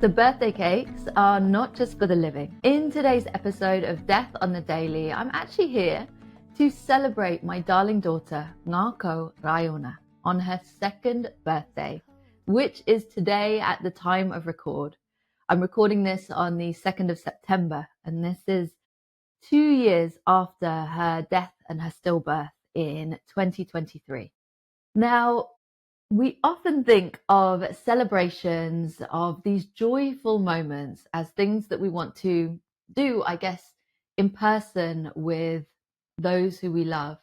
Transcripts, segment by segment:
The birthday cakes are not just for the living. In today's episode of Death on the Daily, I'm actually here to celebrate my darling daughter, Ngākau Raiona, on her second birthday, which is today at the time of record. I'm recording this on the 2nd of September, and this is 2 years after her death and her stillbirth in 2023. Now, we often think of celebrations, of these joyful moments as things that we want to do, I guess, in person with those who we love.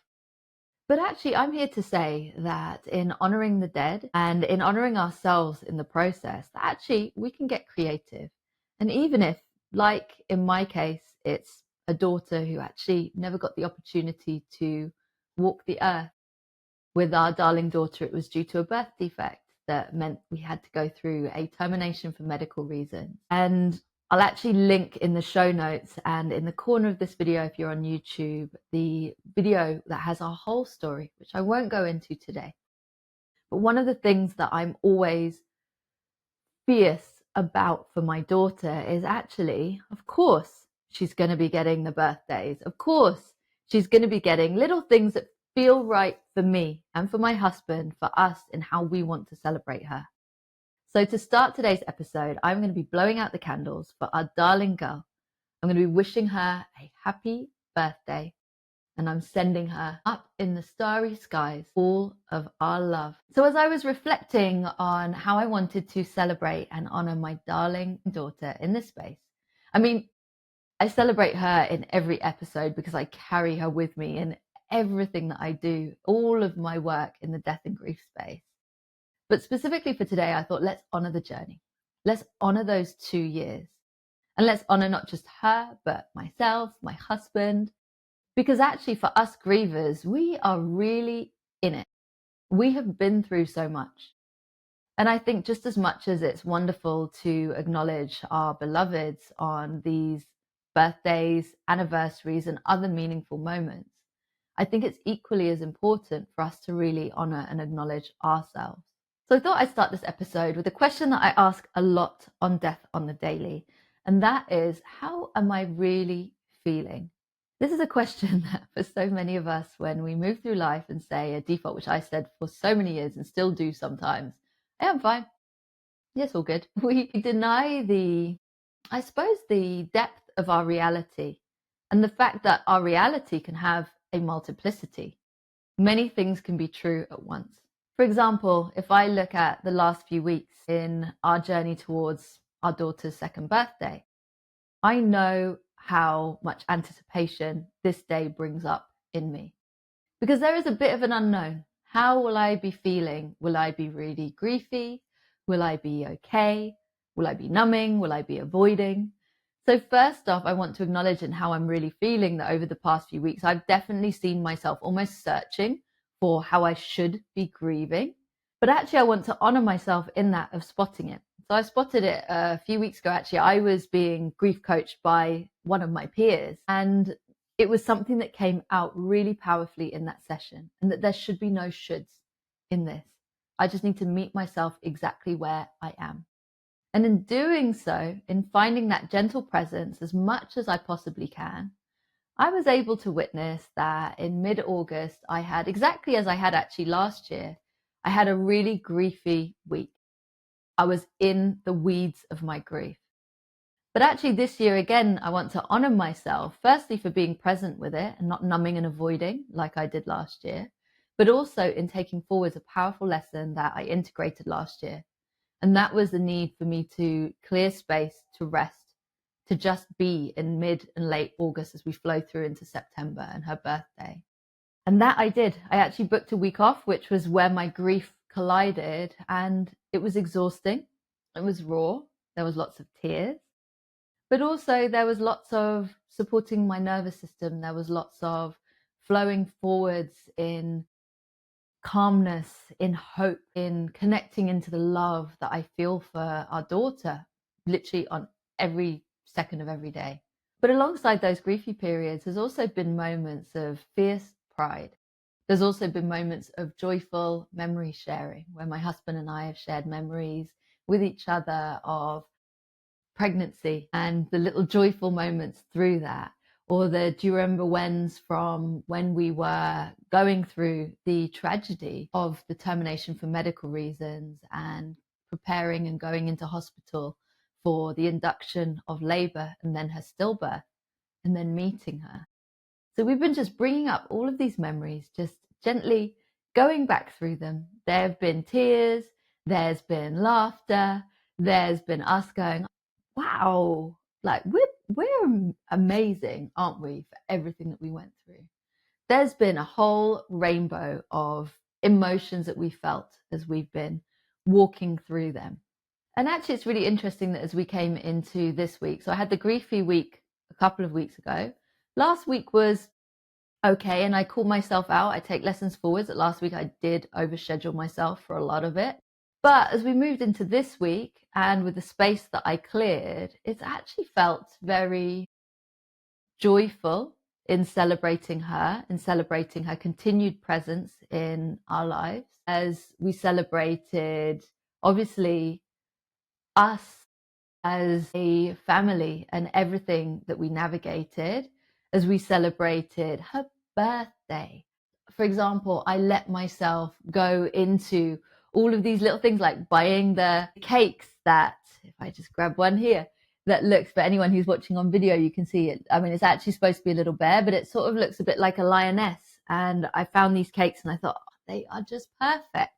But actually, I'm here to say that in honoring the dead and in honoring ourselves in the process, that actually we can get creative. And even if, like in my case, it's a daughter who actually never got the opportunity to walk the earth, with our darling daughter, it was due to a birth defect that meant we had to go through a termination for medical reasons. And I'll actually link in the show notes and in the corner of this video, if you're on YouTube, the video that has our whole story, which I won't go into today. But one of the things that I'm always fierce about for my daughter is actually, of course, she's going to be getting the birthdays. Of course, she's going to be getting little things that feel right for me and for my husband, for us, and how we want to celebrate her. So to start today's episode, I'm going to be blowing out the candles for our darling girl. I'm going to be wishing her a happy birthday, and I'm sending her up in the starry skies all of our love. So as I was reflecting on how I wanted to celebrate and honor my darling daughter in this space, I celebrate her in every episode because I carry her with me in everything that I do, all of my work in the death and grief space. But specifically for today, I thought, let's honor the journey. Let's honor those 2 years. And let's honor not just her, but myself, my husband. Because actually for us grievers, we are really in it. We have been through so much. And I think just as much as it's wonderful to acknowledge our beloveds on these birthdays, anniversaries, and other meaningful moments, I think it's equally as important for us to really honor and acknowledge ourselves. So I thought I'd start this episode with a question that I ask a lot on Death on the Daily, and that is, how am I really feeling? This is a question that for so many of us, when we move through life and say a default, which I said for so many years and still do sometimes, hey, I'm fine. Yes, all good. We deny the depth of our reality and the fact that our reality can have a multiplicity. Many things can be true at once. For example, if I look at the last few weeks in our journey towards our daughter's second birthday, I know how much anticipation this day brings up in me. Because there is a bit of an unknown. How will I be feeling? Will I be really griefy? Will I be okay? Will I be numbing? Will I be avoiding? So first off, I want to acknowledge in how I'm really feeling that over the past few weeks, I've definitely seen myself almost searching for how I should be grieving. But actually, I want to honor myself in that of spotting it. So I spotted it a few weeks ago. Actually, I was being grief coached by one of my peers, and it was something that came out really powerfully in that session, and that there should be no shoulds in this. I just need to meet myself exactly where I am. And in doing so, in finding that gentle presence as much as I possibly can, I was able to witness that in mid-August, I had, exactly as I had actually last year, I had a really griefy week. I was in the weeds of my grief. But actually this year, again, I want to honor myself, firstly for being present with it and not numbing and avoiding like I did last year, but also in taking forwards a powerful lesson that I integrated last year. And that was the need for me to clear space, to rest, to just be in mid and late August as we flow through into September and her birthday. And that I did. I actually booked a week off, which was where my grief collided, and it was exhausting. It was raw. There was lots of tears, but also there was lots of supporting my nervous system. There was lots of flowing forwards in calmness, in hope, in connecting into the love that I feel for our daughter, literally on every second of every day. But alongside those griefy periods, there's also been moments of fierce pride. There's also been moments of joyful memory sharing, where my husband and I have shared memories with each other of pregnancy and the little joyful moments through that, or the do you remember whens from when we were going through the tragedy of the termination for medical reasons and preparing and going into hospital for the induction of labour and then her stillbirth and then meeting her. So we've been just bringing up all of these memories, just gently going back through them. There have been tears, there's been laughter, there's been us going, wow, like we're amazing, aren't we, for everything that we went through. There's been a whole rainbow of emotions that we felt as we've been walking through them. And actually, it's really interesting that as we came into this week, so I had the griefy week a couple of weeks ago. Last week was okay, and I call myself out. I take lessons forwards that last week I did overschedule myself for a lot of it. But as we moved into this week and with the space that I cleared, it's actually felt very joyful in celebrating her continued presence in our lives as we celebrated, obviously, us as a family and everything that we navigated as we celebrated her birthday. For example, I let myself go into all of these little things like buying the cakes that, if I just grab one here, that looks, for anyone who's watching on video, you can see it. I mean, it's actually supposed to be a little bear, but it sort of looks a bit like a lioness. And I found these cakes and I thought, oh, they are just perfect.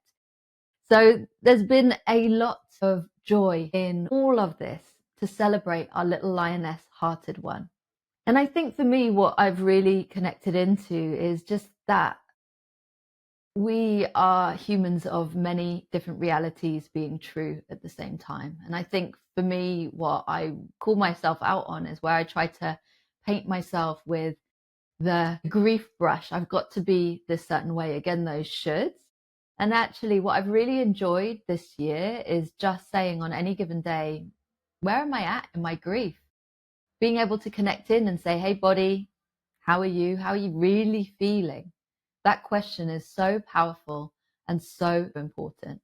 So there's been a lot of joy in all of this to celebrate our little lioness-hearted one. And I think for me, what I've really connected into is just that we are humans of many different realities being true at the same time. And I think for me, what I call myself out on is where I try to paint myself with the grief brush. I've got to be this certain way. Again, those shoulds. And actually, what I've really enjoyed this year is just saying on any given day, where am I at in my grief? Being able to connect in and say, hey, body, how are you? How are you really feeling? That question is so powerful and so important.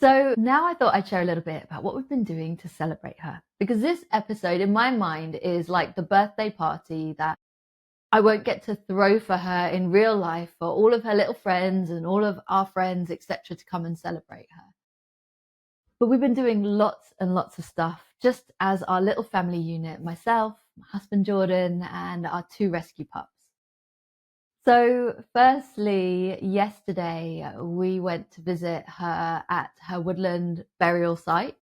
So now I thought I'd share a little bit about what we've been doing to celebrate her. Because this episode, in my mind, is like the birthday party that I won't get to throw for her in real life for all of her little friends and all of our friends, etc., to come and celebrate her. But we've been doing lots and lots of stuff just as our little family unit, myself, my husband Jordan, and our 2 rescue pups. So firstly, yesterday we went to visit her at her woodland burial site.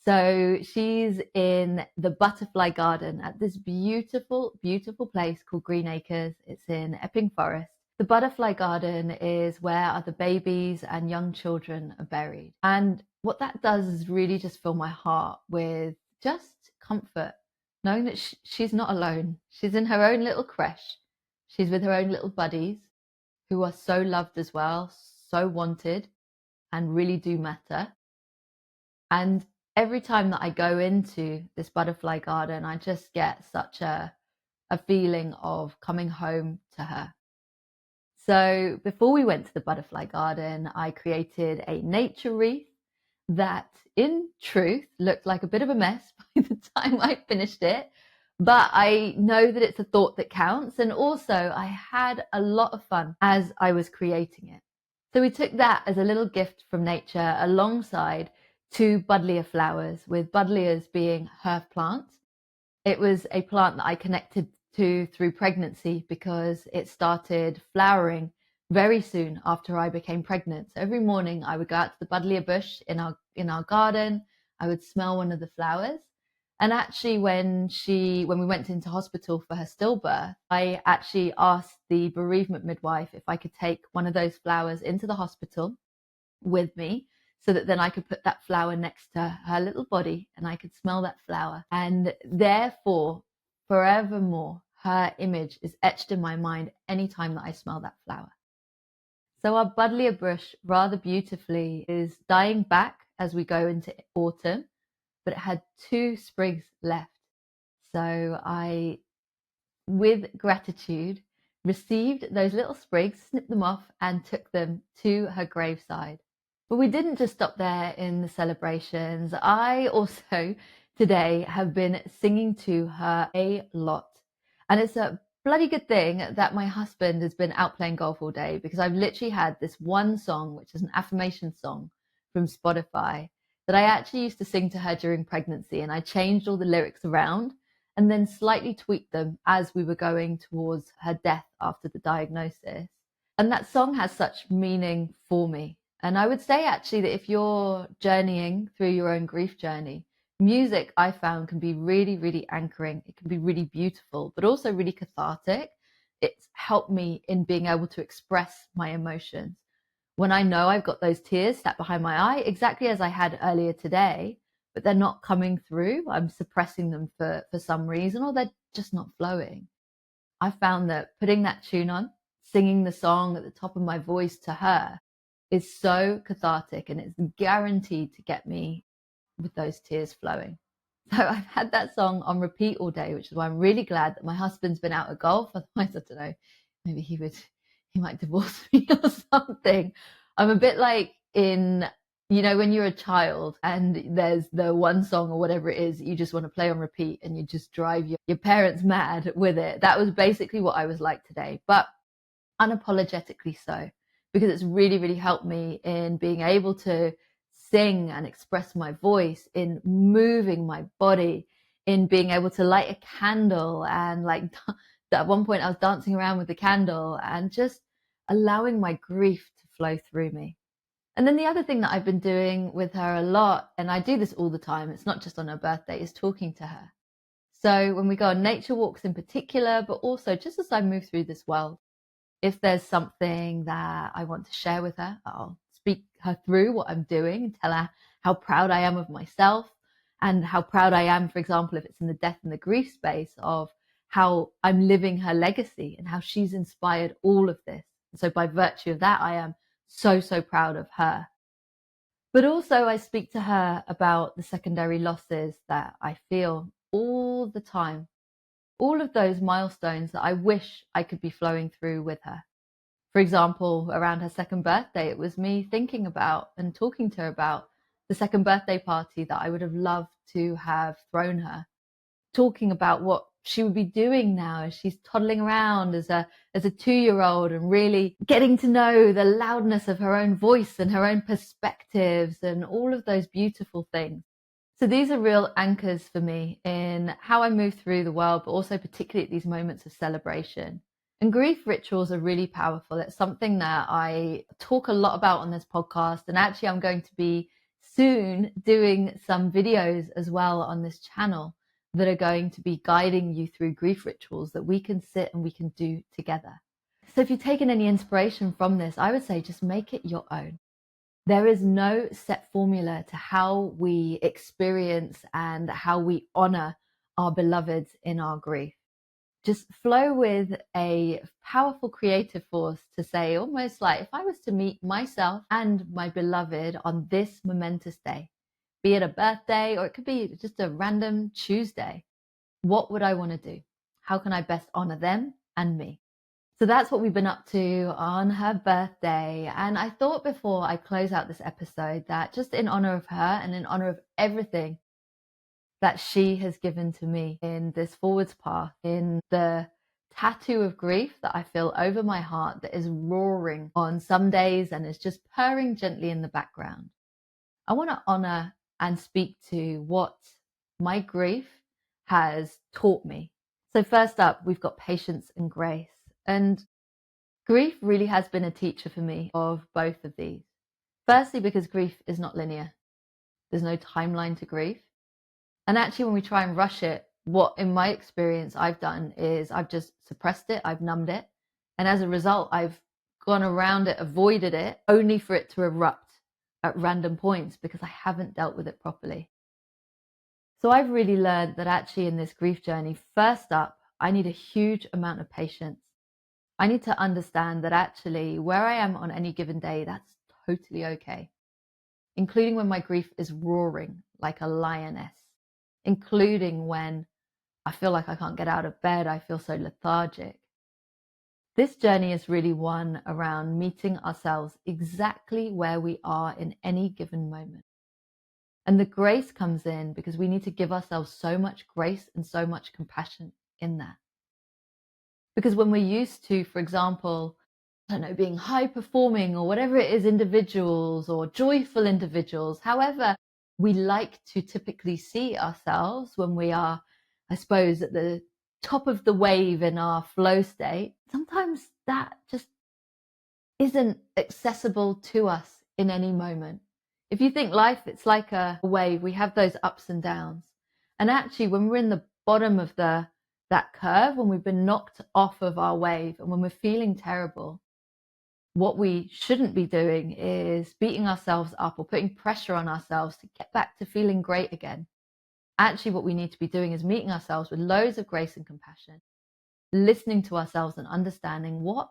So she's in the butterfly garden at this beautiful, beautiful place called Green Acres. It's in Epping Forest. The butterfly garden is where the babies and young children are buried. And what that does is really just fill my heart with just comfort, knowing that she's not alone. She's in her own little creche. She's with her own little buddies who are so loved as well, so wanted, and really do matter. And every time that I go into this butterfly garden, I just get such a feeling of coming home to her. So before we went to the butterfly garden, I created a nature wreath that in truth looked like a bit of a mess by the time I finished it. But I know that it's a thought that counts. And also I had a lot of fun as I was creating it. So we took that as a little gift from nature alongside 2 buddleia flowers, with buddleias being her plant. It was a plant that I connected to through pregnancy because it started flowering very soon after I became pregnant. So every morning I would go out to the buddleia bush in our garden. I would smell one of the flowers. And actually when we went into hospital for her stillbirth, I actually asked the bereavement midwife if I could take one of those flowers into the hospital with me, so that then I could put that flower next to her little body and I could smell that flower. And therefore, forevermore, her image is etched in my mind anytime that I smell that flower. So our buddleia bush, rather beautifully, is dying back as we go into autumn, but it had 2 sprigs left. So I, with gratitude, received those little sprigs, snipped them off and took them to her graveside. But we didn't just stop there in the celebrations. I also today have been singing to her a lot. And it's a bloody good thing that my husband has been out playing golf all day, because I've literally had this one song, which is an affirmation song from Spotify, that I actually used to sing to her during pregnancy. And I changed all the lyrics around and then slightly tweaked them as we were going towards her death after the diagnosis. And that song has such meaning for me. And I would say actually that if you're journeying through your own grief journey, music I found can be really, really anchoring. It can be really beautiful, but also really cathartic. It's helped me in being able to express my emotions. When I know I've got those tears sat behind my eye, exactly as I had earlier today, but they're not coming through, I'm suppressing them for some reason, or they're just not flowing. I found that putting that tune on, singing the song at the top of my voice to her, is so cathartic, and it's guaranteed to get me with those tears flowing. So I've had that song on repeat all day, which is why I'm really glad that my husband's been out at golf. Otherwise, I don't know, maybe he might divorce me or something. I'm a bit like when you're a child and there's the one song or whatever it is that you just want to play on repeat and you just drive your parents mad with it. That was basically what I was like today, but unapologetically so, because it's really, really helped me in being able to sing and express my voice, in moving my body, in being able to light a candle. And like at one point I was dancing around with the candle and just allowing my grief to flow through me. And then the other thing that I've been doing with her a lot, and I do this all the time, it's not just on her birthday, is talking to her. So when we go on nature walks in particular, but also just as I move through this world, if there's something that I want to share with her, I'll speak her through what I'm doing and tell her how proud I am of myself, and how proud I am, for example, if it's in the death and the grief space, of how I'm living her legacy and how she's inspired all of this. And so by virtue of that, I am so, so proud of her. But also I speak to her about the secondary losses that I feel all the time, all of those milestones that I wish I could be flowing through with her. For example, around her second birthday, it was me thinking about and talking to her about the second birthday party that I would have loved to have thrown her, talking about what she would be doing now as she's toddling around as a 2-year-old, and really getting to know the loudness of her own voice and her own perspectives and all of those beautiful things. So these are real anchors for me in how I move through the world, but also particularly at these moments of celebration. And grief rituals are really powerful. It's something that I talk a lot about on this podcast. And actually, I'm going to be soon doing some videos as well on this channel that are going to be guiding you through grief rituals that we can sit and we can do together. So if you've taken any inspiration from this, I would say just make it your own. There is no set formula to how we experience and how we honor our beloveds in our grief. Just flow with a powerful creative force to say, almost like, if I was to meet myself and my beloved on this momentous day, be it a birthday or it could be just a random Tuesday, what would I want to do? How can I best honor them and me? So that's what we've been up to on her birthday. And I thought before I close out this episode that just in honor of her and in honor of everything that she has given to me in this forwards path, in the tattoo of grief that I feel over my heart that is roaring on some days and is just purring gently in the background, I want to honor and speak to what my grief has taught me. So first up, we've got patience and grace. And grief really has been a teacher for me of both of these. Firstly, because grief is not linear. There's no timeline to grief. And actually, when we try and rush it, what in my experience I've done is I've just suppressed it, I've numbed it. And as a result, I've gone around it, avoided it, only for it to erupt at random points because I haven't dealt with it properly. So I've really learned that actually in this grief journey, first up, I need a huge amount of patience. I need to understand that actually where I am on any given day, that's totally okay. Including when my grief is roaring like a lioness, including when I feel like I can't get out of bed, I feel so lethargic. This journey is really one around meeting ourselves exactly where we are in any given moment. And the grace comes in because we need to give ourselves so much grace and so much compassion in that. Because when we're used to, for example, I don't know, being high performing or whatever it is, individuals or joyful individuals, however we like to typically see ourselves when we are, I suppose, at the top of the wave in our flow state, sometimes that just isn't accessible to us in any moment. If you think life, it's like a wave, we have those ups and downs. And actually, when we're in the bottom of that curve, when we've been knocked off of our wave and when we're feeling terrible, what we shouldn't be doing is beating ourselves up or putting pressure on ourselves to get back to feeling great again. Actually, what we need to be doing is meeting ourselves with loads of grace and compassion, listening to ourselves and understanding what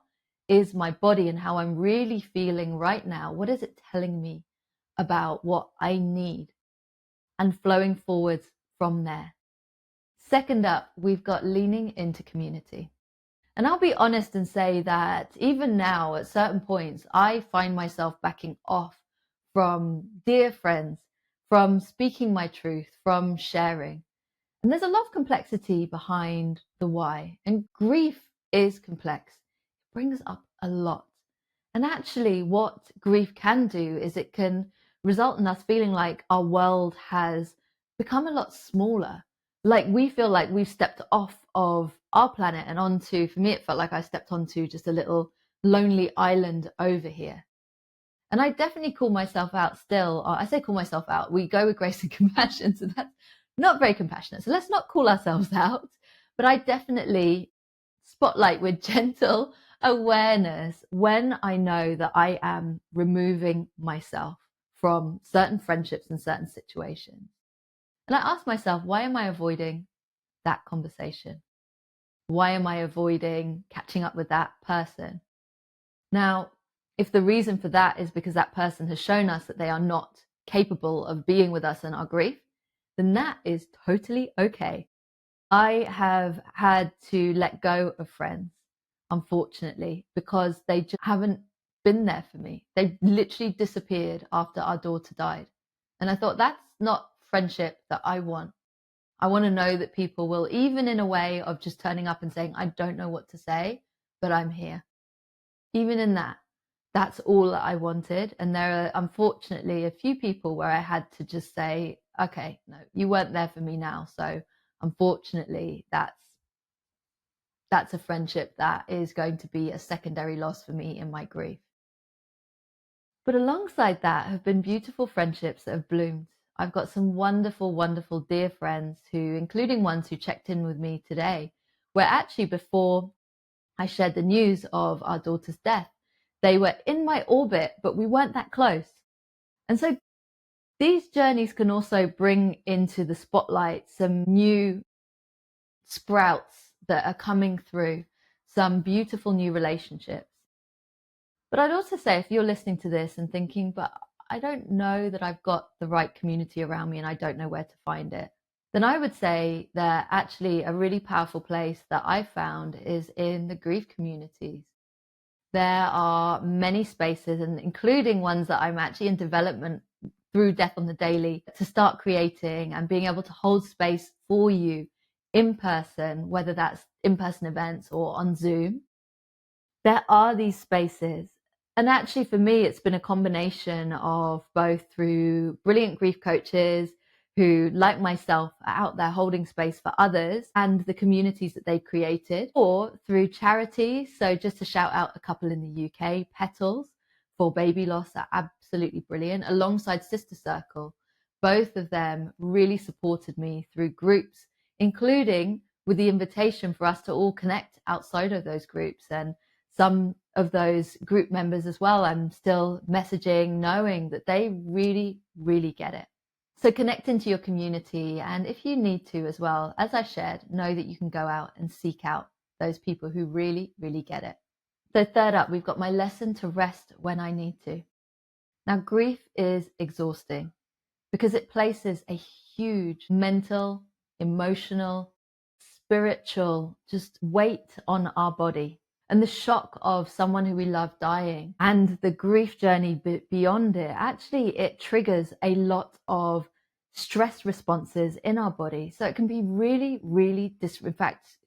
is my body and how I'm really feeling right now. What is it telling me about what I need? And flowing forwards from there. Second up, we've got leaning into community. And I'll be honest and say that even now, at certain points, I find myself backing off from dear friends, from speaking my truth, from sharing. And there's a lot of complexity behind the why. And grief is complex. It brings up a lot. And actually, what grief can do is it can result in us feeling like our world has become a lot smaller. Like we feel like we've stepped off of our planet and onto, for me, it felt like I stepped onto just a little lonely island over here. And I definitely call myself out still. I say call myself out. We go with grace and compassion. So that's not very compassionate. So let's not call ourselves out. But I definitely spotlight with gentle awareness when I know that I am removing myself from certain friendships and certain situations. And I ask myself, why am I avoiding that conversation? Why am I avoiding catching up with that person? Now, if the reason for that is because that person has shown us that they are not capable of being with us in our grief, then that is totally okay. I have had to let go of friends, unfortunately, because they just haven't been there for me. They literally disappeared after our daughter died. And I thought, that's not friendship that I want. I want to know that people will, even in a way of just turning up and saying, I don't know what to say, but I'm here. Even in that, that's all that I wanted. And there are unfortunately a few people where I had to just say, okay, no, you weren't there for me now. So unfortunately, that's a friendship that is going to be a secondary loss for me in my grief. But alongside that have been beautiful friendships that have bloomed. I've got some wonderful, wonderful dear friends who, including ones who checked in with me today, where actually before I shared the news of our daughter's death, they were in my orbit, but we weren't that close. And so these journeys can also bring into the spotlight some new sprouts that are coming through, some beautiful new relationships. But I'd also say, if you're listening to this and thinking, but I don't know that I've got the right community around me and I don't know where to find it, then I would say that actually a really powerful place that I found is in the grief communities. There are many spaces, and including ones that I'm actually in development through Death on the Daily, to start creating and being able to hold space for you in person, whether that's in-person events or on Zoom. There are these spaces. And actually for me, it's been a combination of both through brilliant grief coaches who, like myself, are out there holding space for others and the communities that they've created, or through charities. So just to shout out a couple in the UK, Petals for baby loss are absolutely brilliant, alongside Sister Circle. Both of them really supported me through groups, including with the invitation for us to all connect outside of those groups. And some of those group members as well, I'm still messaging, knowing that they really, really get it. So connect into your community. And if you need to as well, as I shared, know that you can go out and seek out those people who really, really get it. So third up, we've got my lesson to rest when I need to. Now, grief is exhausting because it places a huge mental, emotional, spiritual just weight on our body. And the shock of someone who we love dying and the grief journey beyond it, actually it triggers a lot of stress responses in our body. So it can be really, really in fact,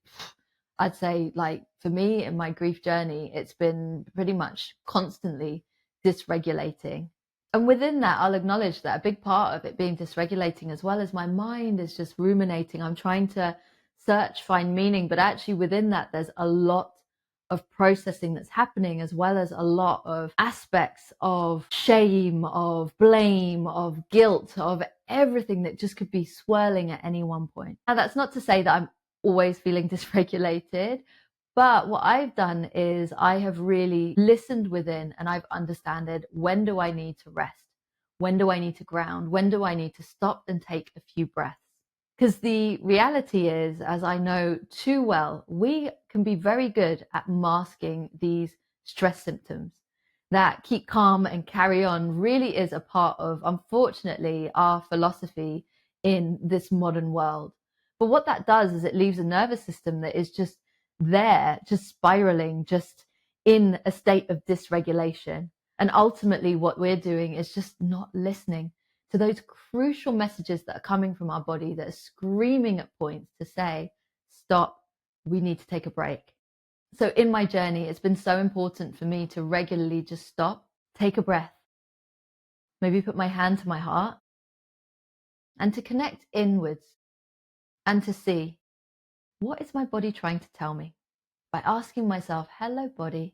I'd say, like, for me in my grief journey, it's been pretty much constantly dysregulating. And within that, I'll acknowledge that a big part of it being dysregulating, as well as my mind is just ruminating. I'm trying to search, find meaning, but actually within that, there's a lot of processing that's happening, as well as a lot of aspects of shame, of blame, of guilt, of everything that just could be swirling at any one point. Now, that's not to say that I'm always feeling dysregulated, but what I've done is I have really listened within, and I've understood, when do I need to rest? When do I need to ground? When do I need to stop and take a few breaths? Because the reality is, as I know too well, we can be very good at masking these stress symptoms. That keep calm and carry on really is a part of, unfortunately, our philosophy in this modern world. But what that does is it leaves a nervous system that is just there, just spiraling, just in a state of dysregulation. And ultimately, what we're doing is just not listening to those crucial messages that are coming from our body that are screaming at points to say, stop, we need to take a break. So in my journey, it's been so important for me to regularly just stop, take a breath, maybe put my hand to my heart, and to connect inwards and to see, what is my body trying to tell me? By asking myself, hello, body,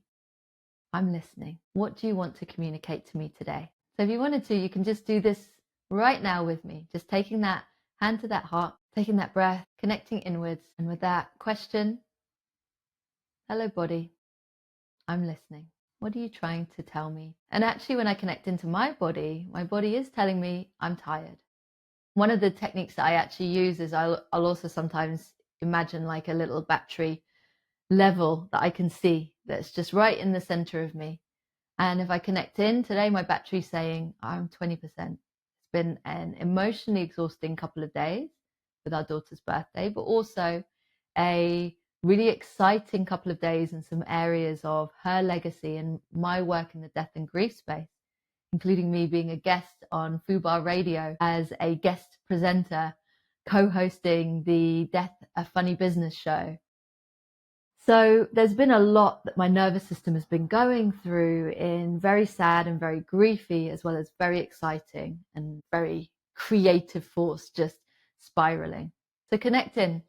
I'm listening. What do you want to communicate to me today? So if you wanted to, you can just do this right now with me, just taking that hand to that heart, taking that breath, connecting inwards. And with that question, hello, body, I'm listening. What are you trying to tell me? And actually, when I connect into my body is telling me I'm tired. One of the techniques that I actually use is I'll also sometimes imagine like a little battery level that I can see that's just right in the center of me. And if I connect in today, my battery's saying I'm 20%. It's been an emotionally exhausting couple of days with our daughter's birthday, but also a really exciting couple of days in some areas of her legacy and my work in the death and grief space, including me being a guest on Fubar Radio as a guest presenter, co-hosting the Death a Funny Business show. So there's been a lot that my nervous system has been going through, in very sad and very griefy, as well as very exciting and very creative force just spiraling. So connect in,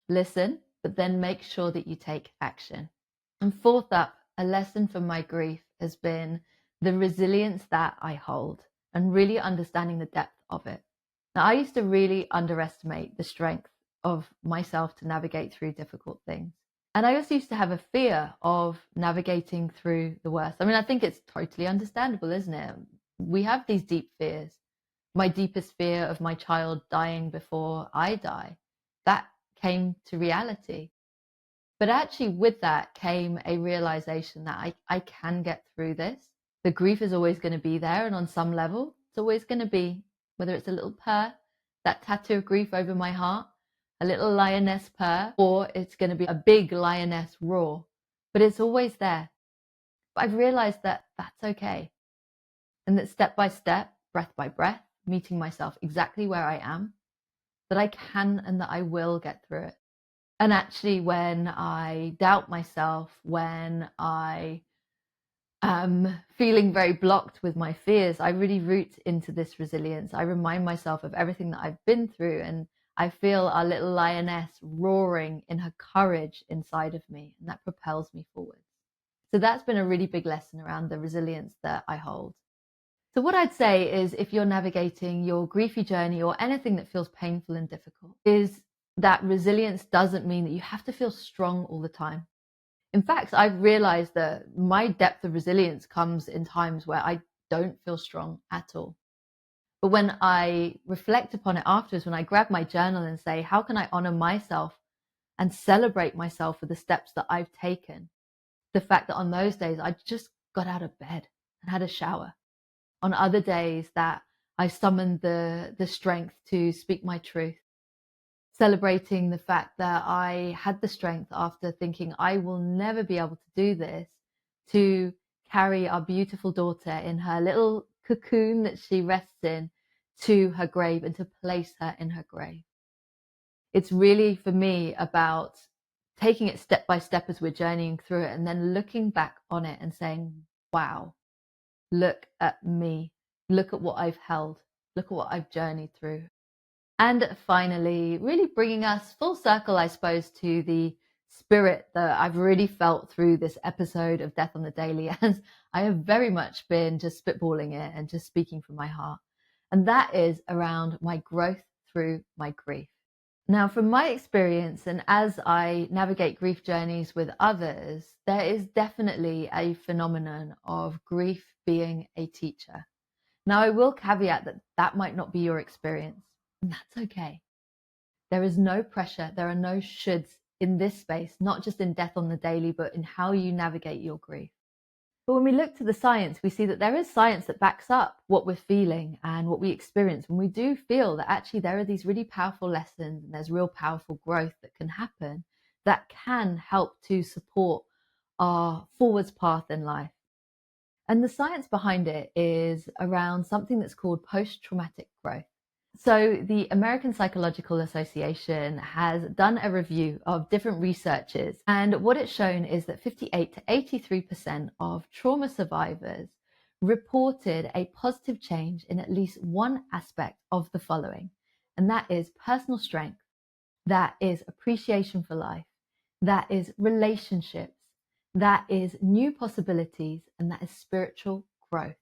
listen, but then make sure that you take action. And fourth up, a lesson from my grief has been the resilience that I hold and really understanding the depth of it. Now, I used to really underestimate the strength of myself to navigate through difficult things. And I also used to have a fear of navigating through the worst. I mean, I think it's totally understandable, isn't it? We have these deep fears. My deepest fear of my child dying before I die, that came to reality. But actually with that came a realization that I can get through this. The grief is always going to be there. And on some level, it's always going to be, whether it's a little purr, that tattoo of grief over my heart, a little lioness purr, or it's going to be a big lioness roar, but it's always there. But I've realized that that's okay. And that step by step, breath by breath, meeting myself exactly where I am, that I can and that I will get through it. And actually, when I doubt myself, when I am feeling very blocked with my fears, I really root into this resilience. I remind myself of everything that I've been through, and I feel our little lioness roaring in her courage inside of me, and that propels me forward. So that's been a really big lesson around the resilience that I hold. So what I'd say is, if you're navigating your griefy journey or anything that feels painful and difficult, is that resilience doesn't mean that you have to feel strong all the time. In fact, I've realized that my depth of resilience comes in times where I don't feel strong at all. But when I reflect upon it afterwards, when I grab my journal and say, how can I honor myself and celebrate myself for the steps that I've taken? The fact that on those days, I just got out of bed and had a shower. On other days that I summoned the strength to speak my truth. Celebrating the fact that I had the strength, after thinking I will never be able to do this, to carry our beautiful daughter in her little cocoon that she rests in, to her grave and to place her in her grave. It's really, for me, about taking it step by step as we're journeying through it, and then looking back on it and saying, wow, look at me. Look at what I've held. Look at what I've journeyed through. And finally, really bringing us full circle, I suppose, to the spirit that I've really felt through this episode of Death on the Daily, as I have very much been just spitballing it and just speaking from my heart. And that is around my growth through my grief. Now, from my experience, and as I navigate grief journeys with others, there is definitely a phenomenon of grief being a teacher. Now, I will caveat that that might not be your experience, and that's okay. There is no pressure, there are no shoulds in this space, not just in Death on the Daily, but in how you navigate your grief. But when we look to the science, we see that there is science that backs up what we're feeling and what we experience when we do feel that actually there are these really powerful lessons and there's real powerful growth that can happen that can help to support our forwards path in life. And the science behind it is around something that's called post-traumatic growth. So the American Psychological Association has done a review of different researches, and what it's shown is that 58 to 83% of trauma survivors reported a positive change in at least one aspect of the following, and that is personal strength, that is appreciation for life, that is relationships, that is new possibilities, and that is spiritual growth.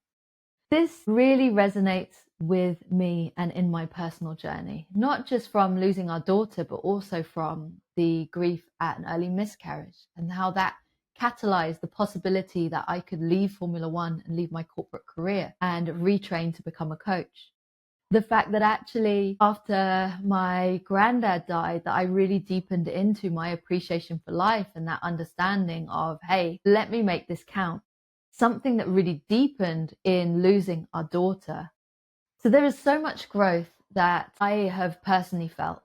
This really resonates with me and in my personal journey, not just from losing our daughter, but also from the grief at an early miscarriage and how that catalyzed the possibility that I could leave Formula One and leave my corporate career and retrain to become a coach. The fact that actually after my granddad died, that I really deepened into my appreciation for life and that understanding of, hey, let me make this count. Something that really deepened in losing our daughter. So there is so much growth that I have personally felt.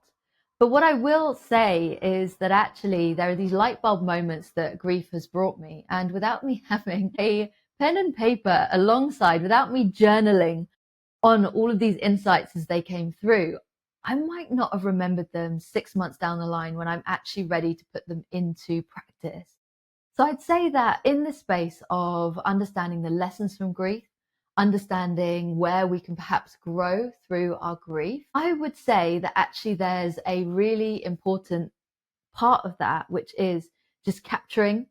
But what I will say is that actually there are these light bulb moments that grief has brought me. And without me having a pen and paper alongside, without me journaling on all of these insights as they came through, I might not have remembered them 6 months down the line when I'm actually ready to put them into practice. So I'd say that in the space of understanding the lessons from grief, understanding where we can perhaps grow through our grief, I would say that actually there's a really important part of that, which is just capturing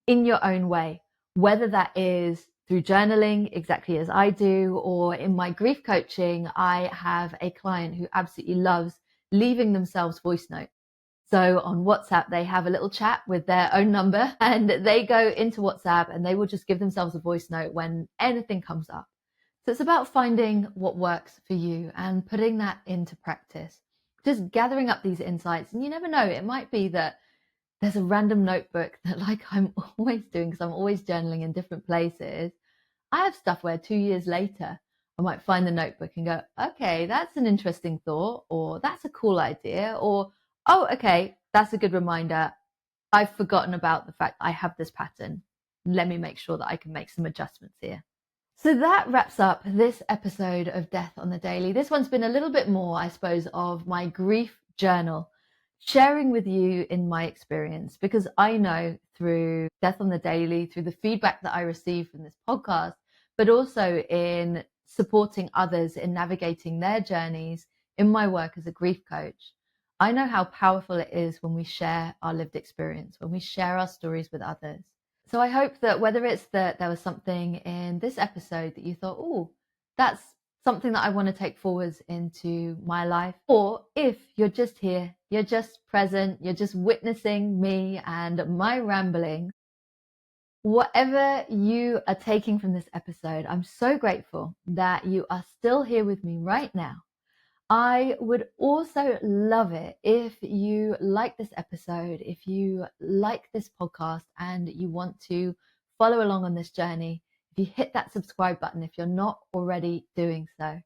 in your own way, whether that is through journaling, exactly as I do, or in my grief coaching, I have a client who absolutely loves leaving themselves voice notes. So on WhatsApp, they have a little chat with their own number and they go into WhatsApp and they will just give themselves a voice note when anything comes up. So it's about finding what works for you and putting that into practice, just gathering up these insights. And you never know, it might be that there's a random notebook that, like I'm always doing, because I'm always journaling in different places. I have stuff where 2 years later, I might find the notebook and go, okay, that's an interesting thought, or that's a cool idea, or oh, okay, that's a good reminder. I've forgotten about the fact I have this pattern. Let me make sure that I can make some adjustments here. So that wraps up this episode of Death on the Daily. This one's been a little bit more, I suppose, of my grief journal, sharing with you in my experience, because I know through Death on the Daily, through the feedback that I receive from this podcast, but also in supporting others in navigating their journeys in my work as a grief coach, I know how powerful it is when we share our lived experience, when we share our stories with others. So I hope that whether it's that there was something in this episode that you thought, oh, that's something that I want to take forwards into my life, or if you're just here, you're just present, you're just witnessing me and my rambling, whatever you are taking from this episode, I'm so grateful that you are still here with me right now. I would also love it if you like this episode, if you like this podcast and you want to follow along on this journey, if you hit that subscribe button if you're not already doing so,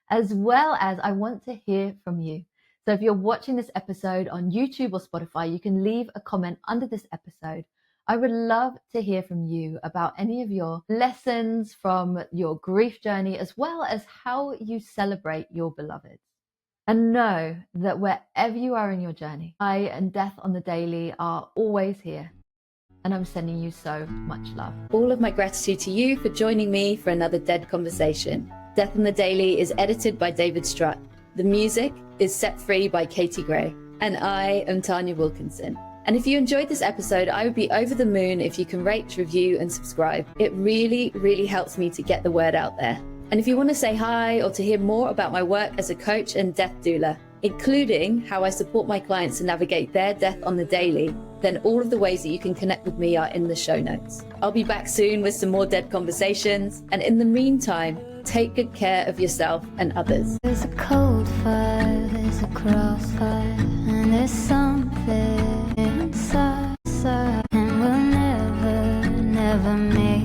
as well as I want to hear from you. So if you're watching this episode on YouTube or Spotify, you can leave a comment under this episode. I would love to hear from you about any of your lessons from your grief journey, as well as how you celebrate your beloveds. And know that wherever you are in your journey, I and Death on the Daily are always here. And I'm sending you so much love. All of my gratitude to you for joining me for another Dead Conversation. Death on the Daily is edited by David Strutt. The music is Set Free by Katie Gray. And I am Tanya Wilkinson. And if you enjoyed this episode, I would be over the moon if you can rate, review, and subscribe. It really, really helps me to get the word out there. And if you want to say hi or to hear more about my work as a coach and death doula, including how I support my clients to navigate their death on the daily, then all of the ways that you can connect with me are in the show notes. I'll be back soon with some more Dead Conversations. And in the meantime, take good care of yourself and others. There's a cold fire, there's a crossfire, and there's something inside, and we'll never make